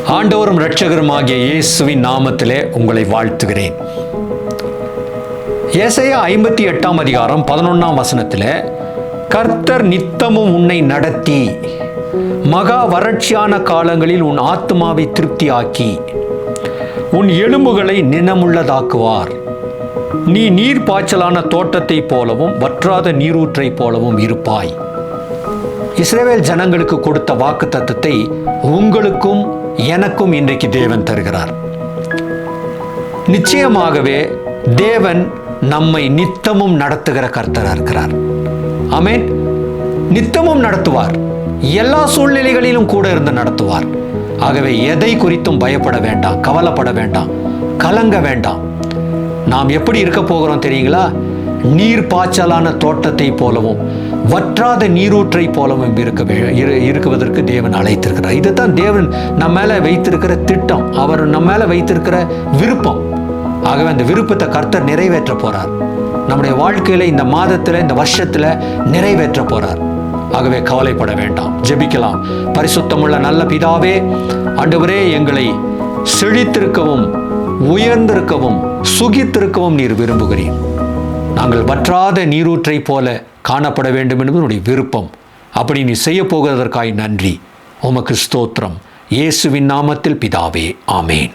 ஆண்டவரும் இரட்சகருமாகிய இயேசுவின் நாமத்திலே உங்களை வாழ்த்துகிறேன். ஏசாயா 58 அதிகாரம் 11 வசனத்திலே, கர்த்தர் நித்தமும் உன்னை நடத்தி மகா வறட்சியான காலங்களில் உன் ஆத்துமாவை திருப்தியாக்கி உன் எலும்புகளை நினமுள்ளதாக்குவார். நீ நீர் பாய்ச்சலான தோட்டத்தைப் போலவும் வற்றாத நீரூற்றை போலவும் இருப்பாய். இஸ்ரவேல் ஜனங்களுக்கு கொடுத்த வாக்குத்தத்தத்தை உங்களுக்கும் எனக்கும் இன்றைக்கு தேவன் தருகிறார். நிச்சயமாகவே தேவன் நம்மை நித்தமும் நடத்துகிற கர்த்தராக இருக்கிறார். ஆமென். நித்தமும் நடத்துவார். எல்லா சூழ்நிலைகளிலும் கூட இருந்து நடத்துவார். ஆகவே எதை குறித்தும் பயப்பட வேண்டாம், கவலைப்பட வேண்டாம், கலங்க வேண்டாம். நாம் எப்படி இருக்க போகிறோம் தெரியுங்களா? நீர் பாய்ச்சலான தோட்டத்தை போலவும் வற்றாத நீரூற்றை போலவும் இருக்குவதற்கு தேவன் அழைத்திருக்கிறார். இதுதான் தேவன் நம்ம மேல வைத்திருக்கிற திட்டம், அவர் நம்ம மேல வைத்திருக்கிற விருப்பம். ஆகவே அந்த விருப்பத்தை கர்த்தர் நிறைவேற்ற போறார். நம்முடைய வாழ்க்கையில இந்த மாதத்துல, இந்த வருஷத்துல நிறைவேற்ற போறார். ஆகவே கவலைப்பட வேண்டாம். ஜெபிக்கலாம். பரிசுத்தமுள்ள நல்ல பிதாவே, ஆண்டவரே, எங்களை செழித்திருக்கவும் உயர்ந்திருக்கவும் சுகித்திருக்கவும் நீர் விரும்புகிறீர். நாங்கள் வற்றாத நீரூற்றை போல காணப்பட வேண்டும் என்பது உன்னுடைய விருப்பம். அப்படி நீ செய்ய போகிறதற்காய் நன்றி. உமக்கு ஸ்தோத்திரம். இயேசுவின் நாமத்தில் பிதாவே, ஆமேன்.